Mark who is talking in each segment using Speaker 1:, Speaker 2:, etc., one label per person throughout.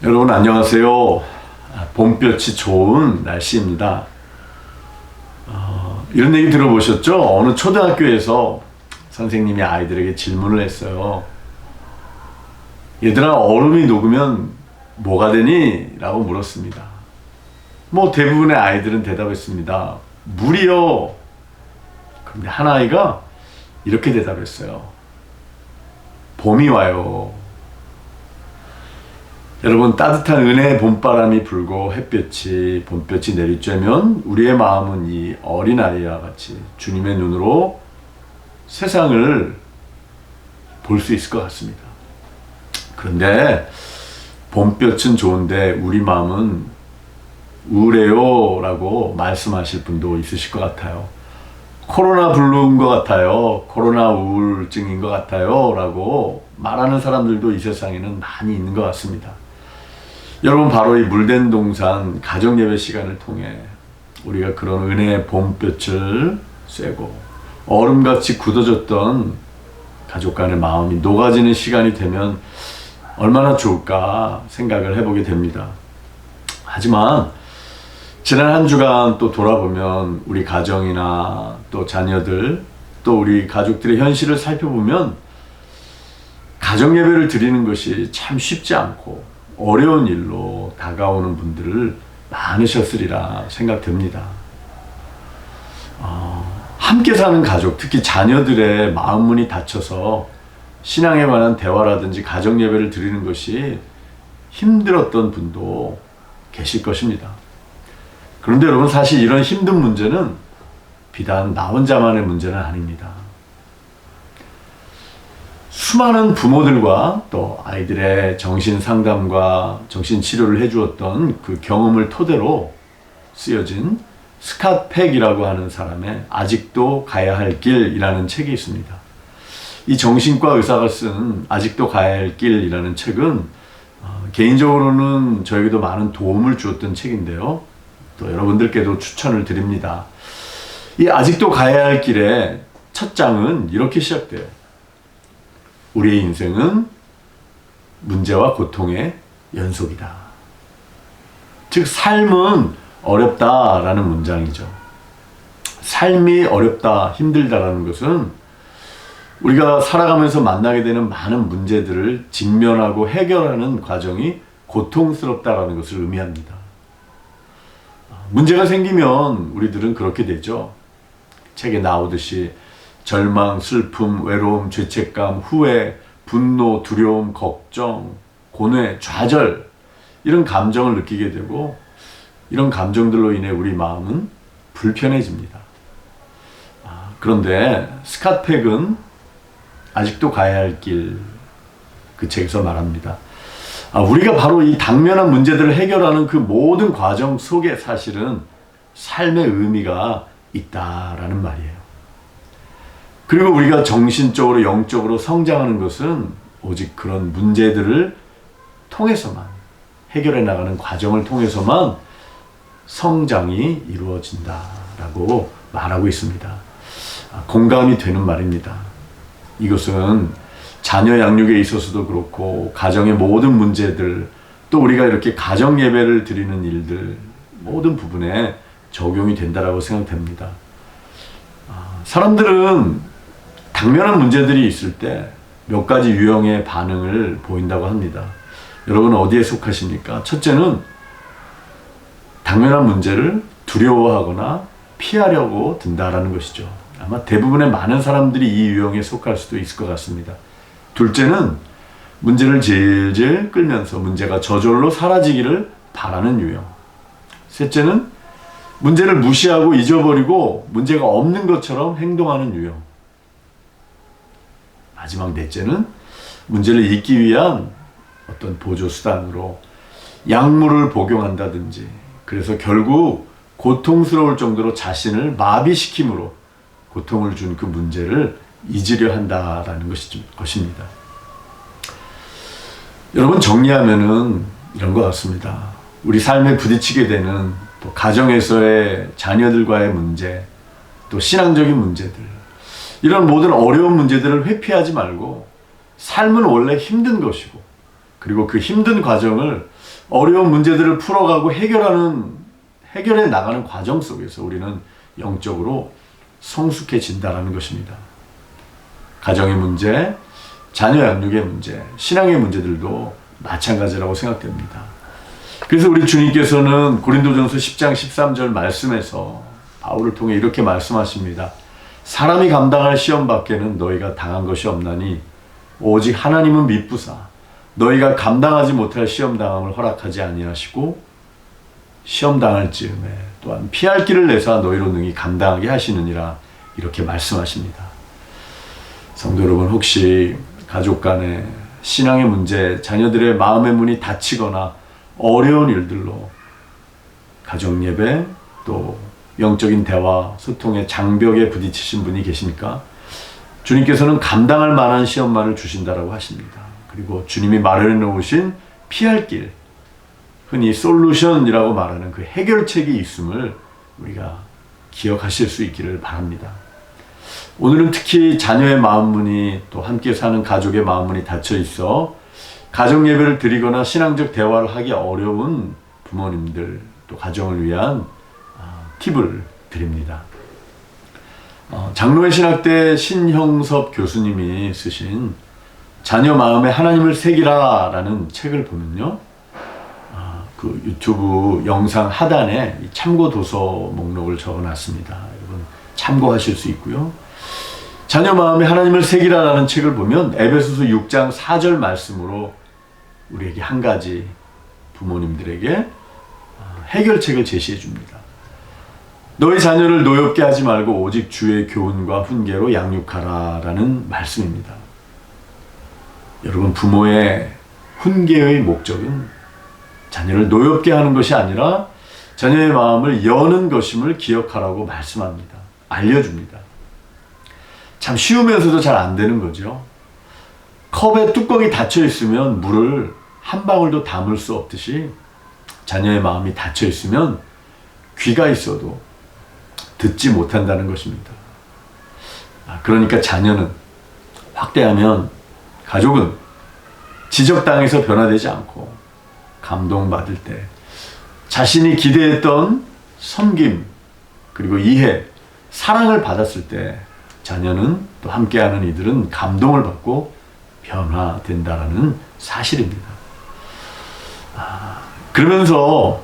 Speaker 1: 여러분 안녕하세요. 봄볕이 좋은 날씨입니다. 이런 얘기 들어보셨죠? 어느 초등학교에서 선생님이 아이들에게 질문을 했어요. 얘들아, 얼음이 녹으면 뭐가 되니? 라고 물었습니다. 대부분의 아이들은 대답했습니다. 물이요. 그런데 한 아이가 이렇게 대답했어요. 봄이 와요. 여러분, 따뜻한 은혜의 봄바람이 불고 봄볕이 내리쬐면 우리의 마음은 이 어린아이와 같이 주님의 눈으로 세상을 볼 수 있을 것 같습니다. 그런데 봄볕은 좋은데 우리 마음은 우울해요 라고 말씀하실 분도 있으실 것 같아요. 코로나 블루인 것 같아요. 코로나 우울증인 것 같아요 라고 말하는 사람들도 이 세상에는 많이 있는 것 같습니다. 여러분, 바로 이 물된 동산 가정예배 시간을 통해 우리가 그런 은혜의 봄볕을 쐬고 얼음같이 굳어졌던 가족 간의 마음이 녹아지는 시간이 되면 얼마나 좋을까 생각을 해보게 됩니다. 하지만 지난 한 주간 또 돌아보면 우리 가정이나 또 자녀들 또 우리 가족들의 현실을 살펴보면 가정예배를 드리는 것이 참 쉽지 않고 어려운 일로 다가오는 분들을 많으셨으리라 생각됩니다. 함께 사는 가족, 특히 자녀들의 마음문이 닫혀서 신앙에 관한 대화라든지 가정예배를 드리는 것이 힘들었던 분도 계실 것입니다. 그런데 여러분, 사실 이런 힘든 문제는 비단 나 혼자만의 문제는 아닙니다. 수많은 부모들과 또 아이들의 정신 상담과 정신 치료를 해주었던 그 경험을 토대로 쓰여진 스캇 팩이라고 하는 사람의 아직도 가야 할 길이라는 책이 있습니다. 이 정신과 의사가 쓴 아직도 가야 할 길이라는 책은 개인적으로는 저에게도 많은 도움을 주었던 책인데요. 또 여러분들께도 추천을 드립니다. 이 아직도 가야 할 길의 첫 장은 이렇게 시작돼요. 우리의 인생은 문제와 고통의 연속이다. 즉, 삶은 어렵다라는 문장이죠. 삶이 어렵다, 힘들다라는 것은 우리가 살아가면서 만나게 되는 많은 문제들을 직면하고 해결하는 과정이 고통스럽다라는 것을 의미합니다. 문제가 생기면 우리들은 그렇게 되죠. 책에 나오듯이 절망, 슬픔, 외로움, 죄책감, 후회, 분노, 두려움, 걱정, 고뇌, 좌절, 이런 감정을 느끼게 되고 이런 감정들로 인해 우리 마음은 불편해집니다. 그런데 스캇 팩은 아직도 가야 할 길, 그 책에서 말합니다. 우리가 바로 이 당면한 문제들을 해결하는 그 모든 과정 속에 사실은 삶의 의미가 있다라는 말이에요. 그리고 우리가 정신적으로 영적으로 성장하는 것은 오직 그런 문제들을 통해서만, 해결해 나가는 과정을 통해서만 성장이 이루어진다라고 말하고 있습니다. 공감이 되는 말입니다. 이것은 자녀 양육에 있어서도 그렇고 가정의 모든 문제들, 또 우리가 이렇게 가정 예배를 드리는 일들 모든 부분에 적용이 된다라고 생각됩니다. 사람들은 당면한 문제들이 있을 때 몇 가지 유형의 반응을 보인다고 합니다. 여러분은 어디에 속하십니까? 첫째는 당면한 문제를 두려워하거나 피하려고 든다라는 것이죠. 아마 대부분의 많은 사람들이 이 유형에 속할 수도 있을 것 같습니다. 둘째는 문제를 질질 끌면서 문제가 저절로 사라지기를 바라는 유형. 셋째는 문제를 무시하고 잊어버리고 문제가 없는 것처럼 행동하는 유형. 마지막 넷째는 문제를 잊기 위한 어떤 보조수단으로 약물을 복용한다든지, 그래서 결국 고통스러울 정도로 자신을 마비시킴으로 고통을 준 그 문제를 잊으려 한다라는 것입니다. 여러분, 정리하면은 이런 것 같습니다. 우리 삶에 부딪히게 되는 또 가정에서의 자녀들과의 문제, 또 신앙적인 문제들, 이런 모든 어려운 문제들을 회피하지 말고 삶은 원래 힘든 것이고, 그리고 그 힘든 과정을 어려운 문제들을 풀어가고 해결해 나가는 과정 속에서 우리는 영적으로 성숙해진다는 것입니다. 가정의 문제, 자녀 양육의 문제, 신앙의 문제들도 마찬가지라고 생각됩니다. 그래서 우리 주님께서는 고린도전서 10장 13절 말씀에서 바울을 통해 이렇게 말씀하십니다. 사람이 감당할 시험 밖에는 너희가 당한 것이 없나니 오직 하나님은 미쁘사 너희가 감당하지 못할 시험 당함을 허락하지 아니하시고 시험 당할 즈음에 또한 피할 길을 내사 너희로 능히 감당하게 하시느니라 이렇게 말씀하십니다. 성도 여러분, 혹시 가족 간에 신앙의 문제, 자녀들의 마음의 문이 닫히거나 어려운 일들로 가정 예배 또 영적인 대화, 소통의 장벽에 부딪히신 분이 계십니까? 주님께서는 감당할 만한 시험만을 주신다라고 하십니다. 그리고 주님이 마련해 놓으신 피할 길, 흔히 솔루션이라고 말하는 그 해결책이 있음을 우리가 기억하실 수 있기를 바랍니다. 오늘은 특히 자녀의 마음문이 또 함께 사는 가족의 마음문이 닫혀 있어 가정 예배를 드리거나 신앙적 대화를 하기 어려운 부모님들 또 가정을 위한 팁을 드립니다. 장로의 신학대 신형섭 교수님이 쓰신 자녀 마음에 하나님을 새기라 라는 책을 보면요, 그 유튜브 영상 하단에 참고 도서 목록을 적어놨습니다. 여러분 참고하실 수 있고요. 자녀 마음에 하나님을 새기라 라는 책을 보면 에베소서 6장 4절 말씀으로 우리에게 한 가지 부모님들에게 해결책을 제시해 줍니다. 너희 자녀를 노엽게 하지 말고 오직 주의 교훈과 훈계로 양육하라 라는 말씀입니다. 여러분, 부모의 훈계의 목적은 자녀를 노엽게 하는 것이 아니라 자녀의 마음을 여는 것임을 기억하라고 말씀합니다. 알려줍니다. 참 쉬우면서도 잘 안 되는 거죠. 컵에 뚜껑이 닫혀 있으면 물을 한 방울도 담을 수 없듯이 자녀의 마음이 닫혀 있으면 귀가 있어도 듣지 못한다는 것입니다. 그러니까 자녀는, 확대하면 가족은 지적당해서 변화되지 않고 감동받을 때 자신이 기대했던 섬김 그리고 이해, 사랑을 받았을 때 자녀는 또 함께하는 이들은 감동을 받고 변화된다라는 사실입니다. 그러면서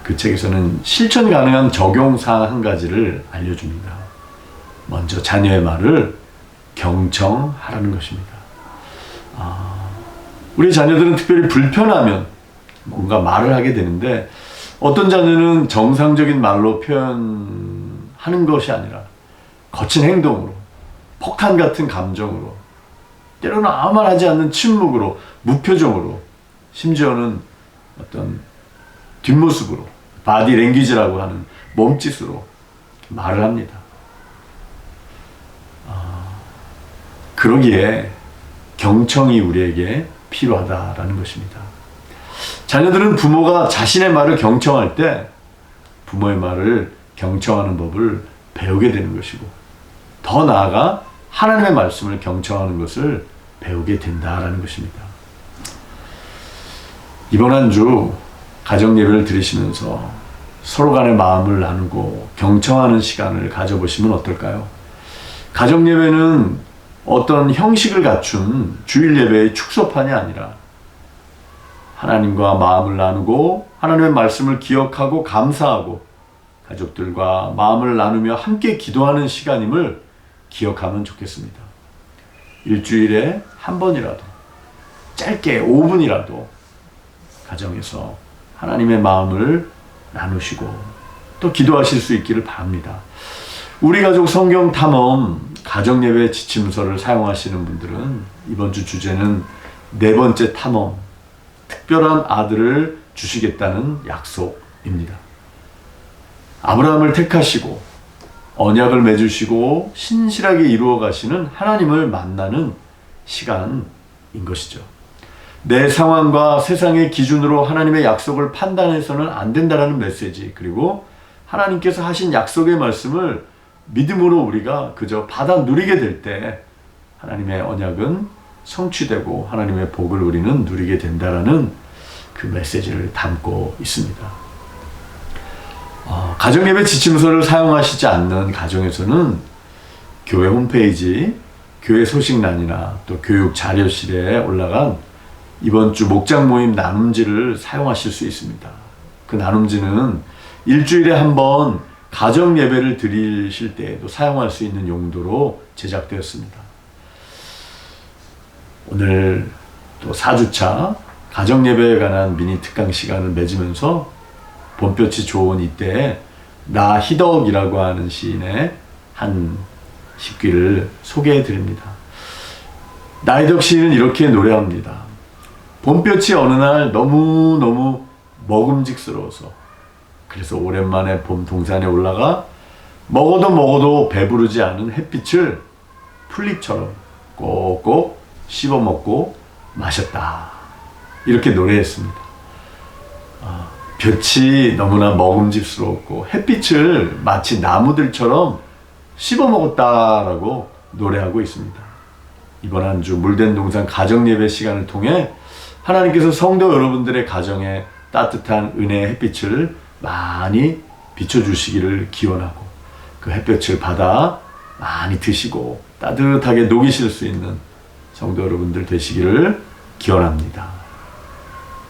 Speaker 1: 그 책에서는 실천 가능한 적용사항 한 가지를 알려줍니다. 먼저 자녀의 말을 경청하라는 것입니다. 우리 자녀들은 특별히 불편하면 뭔가 말을 하게 되는데 어떤 자녀는 정상적인 말로 표현하는 것이 아니라 거친 행동으로, 폭탄 같은 감정으로, 때로는 아무 말 하지 않는 침묵으로, 무표정으로, 심지어는 어떤 뒷모습으로, 바디 랭귀지라고 하는 몸짓으로 말을 합니다. 그러기에 경청이 우리에게 필요하다라는 것입니다. 자녀들은 부모가 자신의 말을 경청할 때 부모의 말을 경청하는 법을 배우게 되는 것이고, 더 나아가 하나님의 말씀을 경청하는 것을 배우게 된다라는 것입니다. 이번 한 주 가정 예배를 드리시면서 서로 간의 마음을 나누고 경청하는 시간을 가져보시면 어떨까요? 가정 예배는 어떤 형식을 갖춘 주일 예배의 축소판이 아니라 하나님과 마음을 나누고 하나님의 말씀을 기억하고 감사하고 가족들과 마음을 나누며 함께 기도하는 시간임을 기억하면 좋겠습니다. 일주일에 한 번이라도, 짧게 5분이라도 가정에서 하나님의 마음을 나누시고 또 기도하실 수 있기를 바랍니다. 우리 가족 성경 탐험 가정예배 지침서를 사용하시는 분들은 이번 주 주제는 4번째 탐험, 특별한 아들을 주시겠다는 약속입니다. 아브라함을 택하시고 언약을 맺으시고 신실하게 이루어 가시는 하나님을 만나는 시간인 것이죠. 내 상황과 세상의 기준으로 하나님의 약속을 판단해서는 안 된다는 메시지, 그리고 하나님께서 하신 약속의 말씀을 믿음으로 우리가 그저 받아 누리게 될 때 하나님의 언약은 성취되고 하나님의 복을 우리는 누리게 된다라는 그 메시지를 담고 있습니다. 가정예배 지침서를 사용하시지 않는 가정에서는 교회 홈페이지, 교회 소식란이나 또 교육 자료실에 올라간 이번 주 목장 모임 나눔지를 사용하실 수 있습니다. 그 나눔지는 일주일에 한 번 가정 예배를 드리실 때에도 사용할 수 있는 용도로 제작되었습니다. 오늘 또 4주차 가정 예배에 관한 미니 특강 시간을 맺으면서 봄볕이 좋은 이때에 나희덕이라고 하는 시인의 한 식귀를 소개해 드립니다. 나희덕 시인은 이렇게 노래합니다. 봄볕이 어느 날 너무너무 먹음직스러워서 그래서 오랜만에 봄 동산에 올라가 먹어도 배부르지 않은 햇빛을 풀잎처럼 꼭꼭 씹어먹고 마셨다. 이렇게 노래했습니다. 볕이 너무나 먹음직스러웠고 햇빛을 마치 나무들처럼 씹어먹었다라고 노래하고 있습니다. 이번 한 주 물된 동산 가정예배 시간을 통해 하나님께서 성도 여러분들의 가정에 따뜻한 은혜의 햇빛을 많이 비춰주시기를 기원하고 그 햇볕을 받아 많이 드시고 따뜻하게 녹이실 수 있는 성도 여러분들 되시기를 기원합니다.